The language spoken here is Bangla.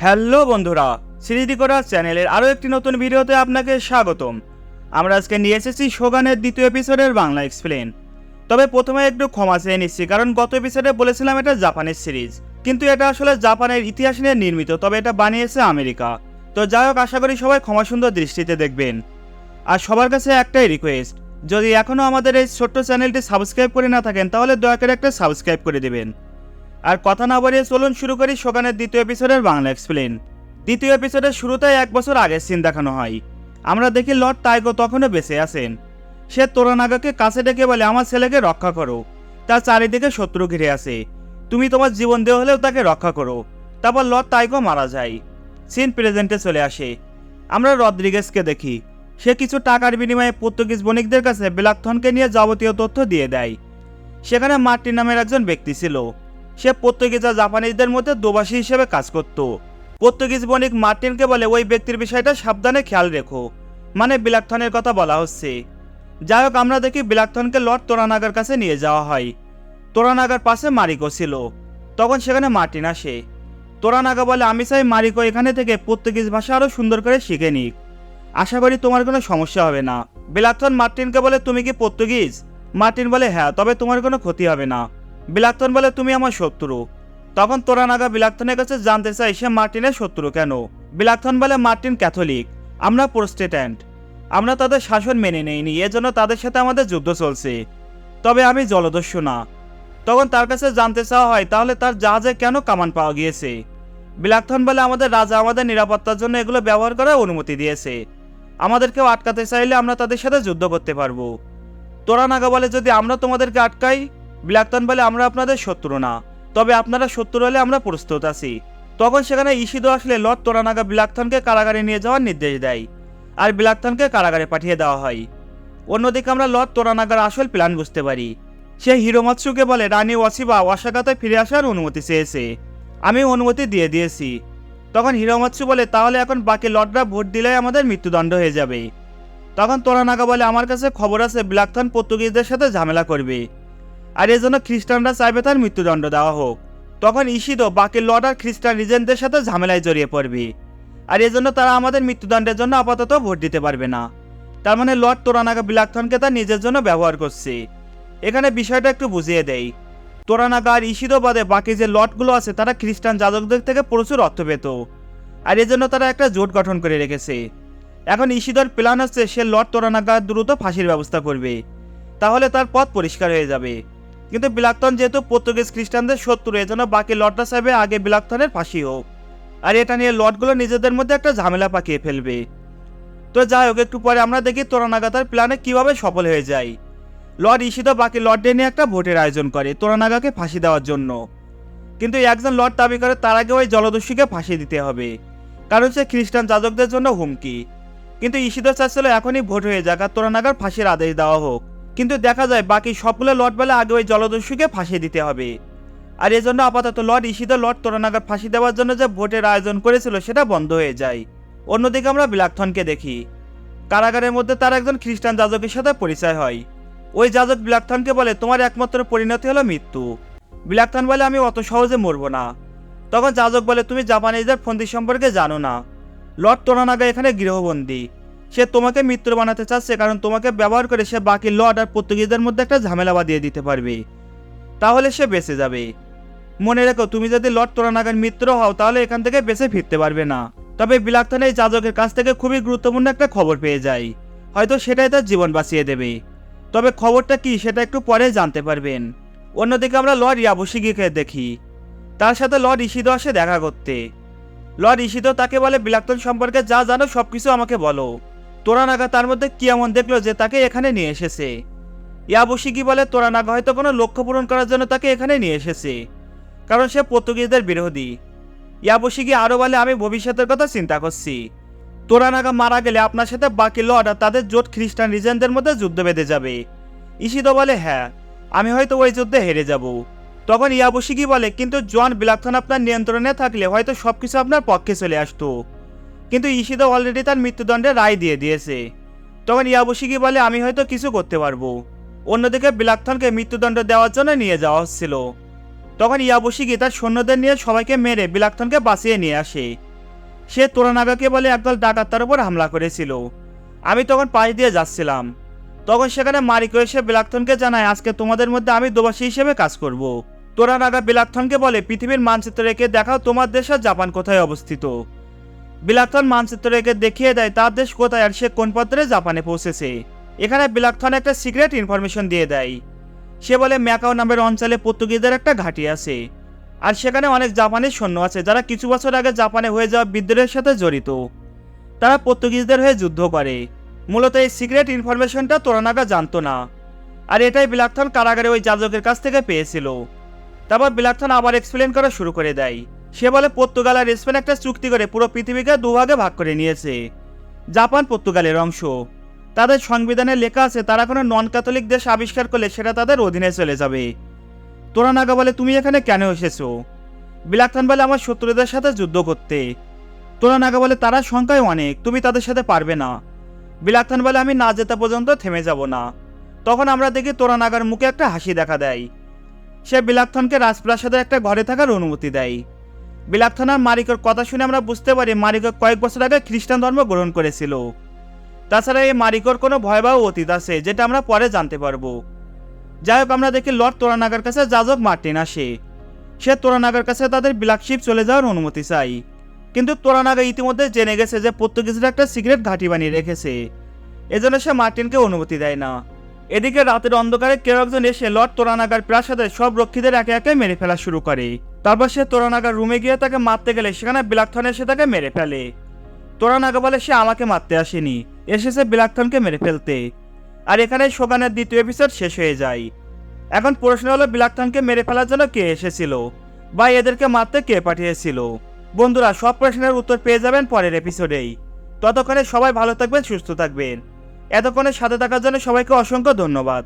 হ্যালো বন্ধুরা, সিরিজ করার চ্যানেলের আরও একটি নতুন ভিডিওতে আপনাকে স্বাগতম। আমরা আজকে নিয়ে এসেছি শোগানের দ্বিতীয় এপিসোডের বাংলা এক্সপ্লেন। তবে প্রথমে একটু ক্ষমা চেয়ে নিচ্ছি, কারণ গত এপিসোডে বলেছিলাম এটা জাপানের সিরিজ, কিন্তু এটা আসলে জাপানের ইতিহাস নিয়ে নির্মিত, তবে এটা বানিয়েছে আমেরিকা। তো যাই হোক, আশা করি সবাই ক্ষমা সুন্দর দৃষ্টিতে দেখবেন। আর সবার কাছে একটাই রিকোয়েস্ট, যদি এখনও আমাদের এই ছোট্ট চ্যানেলটি সাবস্ক্রাইব করে না থাকেন তাহলে দয়া করে একটা সাবস্ক্রাইব করে দেবেন। আর কথা না বাড়িয়ে চলুন শুরু করি শোগানের দ্বিতীয় এপিসোডের বাংলা এক্সপ্লেন। দ্বিতীয় এপিসোডের শুরুতেই 1 বছর আগের সিন দেখানো হয়। আমরা দেখি লর্ড টাইগো তখনও বেঁচে আছেন। সে তোরানাগাকে কাছে ডেকে বলে, আমার ছেলেকে রক্ষা করো, তার চারিদিকে শত্রু ঘিরে আছে, তুমি তোমার জীবন দিয়ে হলেও তাকে রক্ষা করো। তারপর লর্ড টাইগো মারা যায়। সিন প্রেজেন্টে চলে আসে। আমরা রদ্রিগেজকে দেখি। সে কিছু টাকার বিনিময়ে পর্তুগিজ বণিকদের কাছে ব্ল্যাকথর্নকে নিয়ে যাবতীয় তথ্য দিয়ে দেয়। সেখানে মার্টিন নামের একজন ব্যক্তি ছিল। সে পর্তুগিজ আর জাপানিজদের মধ্যে দোভাষী হিসেবে কাজ করত। পর্তুগিজ বণিক মার্টিনকে বলে, ওই ব্যক্তির বিষয়টা সাবধানে খেয়াল রেখো, মানে ব্ল্যাকথর্নের কথা বলা হচ্ছে। যাই হোক, আমরা দেখি ব্ল্যাকথর্নকে লর্ড তোরানাগার কাছে নিয়ে যাওয়া হয়। তোরানাগার পাশে মারিকো ছিল। তখন সেখানে মার্টিন আসে। তোরানাগা বলে, আমি চাই মারিকো এখানে থেকে পর্তুগিজ ভাষা আরও সুন্দর করে শিখে নিক, আশা করি তোমার কোনো সমস্যা হবে না। ব্ল্যাকথর্ন মার্টিনকে বলে, তুমি কি পর্তুগিজ? মার্টিন বলে, হ্যাঁ, তবে তোমার কোনো ক্ষতি হবে না। ব্ল্যাকথর্ন বলে, তুমি আমার শত্রু। তখন তোরানাগা ব্ল্যাকথর্নের কাছে জানতে চাই সে মার্টিনের শত্রু কেন। ব্ল্যাকথর্ন বলে, মার্টিন ক্যাথলিক, আমরা প্রোটেস্ট্যান্ট, আমরা তাদের শাসন মেনে নেইনি, এজন্য তাদের সাথে আমাদের যুদ্ধ চলছে, তবে আমি জলদস্যু না। তখন তার কাছে জানতে চাওয়া হয় তাহলে তার জাহাজে কেন কামান পাওয়া গিয়েছে। ব্ল্যাকথর্ন বলে, আমাদের রাজা আমাদের নিরাপত্তার জন্য এগুলো ব্যবহার করার অনুমতি দিয়েছে, আমাদেরকেও আটকাতে চাইলে আমরা তাদের সাথে যুদ্ধ করতে পারবো। তোরানাগা বলে, যদি আমরা তোমাদেরকে আটকাই? ব্ল্যাকথর্ন বলে, আমরা আপনাদের শত্রু না, তবে আপনারা শত্রু হলে আমরা প্রস্তুত আছি। তখন সেখানে ইশিদো আসলে লর্ড তোরানাগা ব্ল্যাকথর্নকে কারাগারে নিয়ে যাওয়ার নির্দেশ দেয়, আর ব্ল্যাকথর্নকে কারাগারে পাঠিয়ে দেওয়া হয়। অন্যদিকে আমরা লর্ড তোরানাগার আসল প্ল্যান বুঝতে পারি। সে হিরোমাৎসুকে বলে, রানী ওয়াসিবা ওয়াসাকাতে ফিরে আসার অনুমতি চেয়েছে, আমি অনুমতি দিয়ে দিয়েছি। তখন হিরোমাৎসু বলে, তাহলে এখন বাকি লর্ডরা ভোট দিলে আমাদের মৃত্যুদণ্ড হয়ে যাবে। তখন তোরানাগা বলে, আমার কাছে খবর আছে ব্ল্যাকথর্ন পর্তুগিজদের সাথে ঝামেলা করবে, আর এজন্য খ্রিস্টানরা চাইবে তার মৃত্যুদণ্ড দেওয়া হোক। তখন ইশিদো বাকি লর্ড আর খ্রিস্টান রিজেন্টদের সাথে ঝামেলায় জড়িয়ে পড়বে, আর এজন্য তারা আমাদের মৃত্যুদণ্ডের জন্য আপাতত ভোট দিতে পারবে না। তার মানে লর্ড তোরানাগা ব্ল্যাকথর্নকে তার নিজের জন্য ব্যবহার করছে। এখানে বিষয়টা একটু বুঝিয়ে দেই। তোরানাগা আর ইশিদো বাদে বাকি যে লর্ডগুলো আছে তারা খ্রিস্টান যাজকদের থেকে প্রচুর অর্থ পেত, আর এজন্য তারা একটা জোট গঠন করে রেখেছে। এখন ইশিদোর প্ল্যান হচ্ছে সে লর্ড তোরানাগার দ্রুত ফাঁসির ব্যবস্থা করবে, তাহলে তার পথ পরিষ্কার হয়ে যাবে। কিন্তু ব্ল্যাকথর্ন যেহেতু পর্তুগিজ খ্রিস্টানদের শত্রু, এজন্য বাকি লর্ডরা চাইবে আগে ব্ল্যাকথর্নের ফাঁসি হোক, আর এটা নিয়ে লর্ডগুলো নিজেদের মধ্যে একটা ঝামেলা পাকিয়ে ফেলবে। তো যাই হোক, একটু পরে আমরা দেখি তোরানাগা তার প্ল্যানে কিভাবে সফল হয়ে যায়। লর্ড ইশিদো বাকি লর্ডদের নিয়ে একটা ভোটের আয়োজন করে তোরানাগাকে ফাঁসি দেওয়ার জন্য, কিন্তু একজন লর্ড দাবি করে তার আগে ওই জলদস্যুকে ফাঁসি দিতে হবে, কারণ সে খ্রিস্টান যাজকদের জন্য হুমকি। কিন্তু ইশিদো চাচ্ছিল এখনই ভোট হয়ে যাক আর তোরানাগার ফাঁসির আদেশ দেওয়া হোক, কিন্তু দেখা যায় বাকি সবগুলো লর্ড বলে আগে ওই জলদস্যুকে ফাঁসি দিতে হবে। আর এজন্য আপাতত লর্ড ইশিদো লর্ড তোরানাগার ফাঁসি দেওয়ার জন্য যে ভোটের আয়োজন করেছিল সেটা বন্ধ হয়ে যায়। অন্যদিকে আমরা ব্ল্যাকথর্নকে দেখি। কারাগারের মধ্যে তার একজন খ্রিস্টান যাজকের সাথে পরিচয় হয়। ওই যাজক ব্ল্যাকথর্নকে বলে, তোমার একমাত্র পরিণতি হলো মৃত্যু। ব্ল্যাকথর্ন বলে, আমি অত সহজে মরবো না। তখন যাজক বলে, তুমি জাপানিজদের ফন্দি সম্পর্কে জানো না, লর্ড তোরানাগা এখানে গৃহবন্দী, সে তোমাকে মৃত্যু বানাতে চাচ্ছে, কারণ তোমাকে ব্যবহার করে সে বাকি লর্ড আর পর্তুগিজদের মধ্যে একটা ঝামেলা বাঁধিয়ে দিতে পারবে, তাহলে সে বেঁচে যাবে। মনে রেখো, তুমি যদি লর্ড তোরানাগার মিত্র হও তাহলে এখান থেকে বেঁচে ফিরতে পারবে না। তবে ব্ল্যাকথর্ন এই যাজকের কাছ থেকে খুবই গুরুত্বপূর্ণ একটা খবর পেয়ে যায়, হয়তো সেটাই তার জীবন বাঁচিয়ে দেবে। তবে খবরটা কি সেটা একটু পরে জানতে পারবেন। অন্যদিকে আমরা লর্ড ইয়াবুশিগিকে দেখি। তার সাথে লর্ড ইশিদো আসে দেখা করতে। লর্ড ইশিদো তাকে বলে, ব্ল্যাকথর্ন সম্পর্কে যা জানো সবকিছু আমাকে বলো। তোরানাগা তার মধ্যে কি এমন দেখলো যে তাকে এখানে নিয়ে এসেছে। ইয়াবুশিগি বলে, তোরানাগা হয়তো কোনো লক্ষ্য পূরণ করার জন্য তাকে এখানে নিয়ে এসেছে, কারণ সে পর্তুগিজদের বিরোধী। ইয়াবুশিগি আরও বলে, আমি ভবিষ্যতের কথা চিন্তা করছি, তোরানাগা মারা গেলে আপনার সাথে বাকি লর্ড আর তাদের জোট খ্রিস্টান রিজেন্টদের মধ্যে যুদ্ধ বেঁধে যাবে। ইশিদো বলে, হ্যাঁ, আমি হয়তো ওই যুদ্ধে হেরে যাব। তখন ইয়াবুশিগি বলে, কিন্তু জন ব্ল্যাকথর্ন আপনার নিয়ন্ত্রণে থাকলে হয়তো সবকিছু আপনার পক্ষে চলে আসতো, কিন্তু ইশিদো অলরেডি তার মৃত্যুদণ্ডের রায় দিয়ে দিয়েছে। তখন ইয়াবুশিগি বলে, আমি হয়তো কিছু করতে পারবো। অন্যদিকে ব্ল্যাকথর্নকে মৃত্যুদণ্ড দেওয়ার জন্য নিয়ে যাওয়া হচ্ছিল। তখন ইয়াবুশিগি তার সৈন্যদের নিয়ে সবাইকে মেরে ব্ল্যাকথর্নকে বাঁচিয়ে নিয়ে আসে। সে তোরানাগাকে বলে একদল ডাকাত তার উপর হামলা করেছিল। আমি তখন পাশ দিয়ে যাচ্ছিলাম, তখন সেখানে মারিকো এসে বিলাকথনকে জানায় আজকে তোমাদের মধ্যে আমি দোবাসী হিসেবে কাজ করব। তোরানাগা বিলাকথনকে বলে পৃথিবীর মানচিত্র রেখে দেখাও তোমার দেশ আর জাপান কোথায় অবস্থিত। বিলাকথন মানচিত্র রেখে দেখিয়ে দেয় তার দেশ কোথায় আর সে কোন পত্রে জাপানে পৌঁছেছে। এখানে বিলাকথন একটা সিক্রেট ইনফরমেশন দিয়ে দেয়। সে বলে ম্যাকাও নামের অঞ্চলে পর্তুগিজদের একটা ঘাঁটি আছে, আর সেখানে অনেক জাপানি সৈন্য আছে যারা কিছু বছর আগে জাপানে হয়ে যাওয়া বিদ্রোহের সাথে জড়িত। তারা পর্তুগিজদের হয়ে যুদ্ধ করে। মূলত এই সিক্রেট ইনফরমেশনটা তোরানাগা জানতো না, আর এটাই বিলাকথন কারাগারে ওই যাজকের কাছ থেকে পেয়েছিল। তারপর বিলাকথন আবার এক্সপ্লেন করা শুরু করে দেয়। সে বলে পর্তুগাল আর স্পেন একটা চুক্তি করে পুরো পৃথিবীকে দুভাগে ভাগ করে নিয়েছে। জাপান পর্তুগালের অংশ। তাদের সংবিধানে লেখা আছে তারা কোনো নন ক্যাথলিক দেশ আবিষ্কার করলে সেটা তাদের অধীনে চলে যাবে। তোরানাগা বলে তুমি এখানে কেন এসেছো? বিলাকথন বলে আমার শত্রুদের সাথে যুদ্ধ করতে। তোরানাগা বলে তারা সংখ্যায় অনেক, তুমি তাদের সাথে পারবে না। বিলাকথন বলে আমি না জেতা পর্যন্ত থেমে যাব না। তখন আমরা দেখি তোরানাগার মুখে একটা হাসি দেখা দেয়। সে বিলাকথনকে রাজপ্রাসাদের একটা ঘরে থাকার অনুমতি দেয়। বিলাকথন আর মারিকোর কথা শুনে আমরা বুঝতে পারি মারিকো কয়েক বছর আগে খ্রিস্টান ধর্ম গ্রহণ করেছিল। তাছাড়া এই মারিকোর কোনো ভয়াবহ অতীত আছে যেটা আমরা পরে জানতে পারবো। যাই হোক, আমরা দেখি লর্ড তোরানাগার কাছে যাজক মার্টিন আসে। সে তোরানাগার কাছে তাদের বিলাকশিপ চলে যাওয়ার অনুমতি চাই, কিন্তু তোরানাগা ইতিমধ্যে জেনে গেছে যে পর্তুগিজরা একটা সিক্রেট ঘাঁটি বানিয়ে রেখেছে, এজন্য সে মার্টিনকে অনুমতি দেয় না। এদিকে রাতের অন্ধকারে কেউ একজন এসে লর্ড তোরানাগার প্রাসাদের সব রক্ষীদের একে একে মেরে ফেলা শুরু করে। তারপর সে তোরানাগার রুমে গিয়ে তাকে মারতে গেলে সেখানে বিলাকথন এসে তাকে মেরে ফেলে। তোরানাগা বলে সে আমাকে মারতে আসেনি, এসেছে বিলাকথনকে মেরে ফেলতে। আর এখানে শোগানের দ্বিতীয় এপিসোড শেষ হয়ে যায়। এখন প্রশ্ন হলো বিলাকথনকে মেরে ফেলার জন্য কে এসেছিল, বা এদেরকে মারতে কে পাঠিয়েছিল? বন্ধুরা, সব প্রশ্নের উত্তর পেয়ে যাবেন পরের এপিসোডেই। ততক্ষণে সবাই ভালো থাকবেন, সুস্থ থাকবেন। এতক্ষণে সাথে থাকার জন্য সবাইকে অসংখ্য ধন্যবাদ।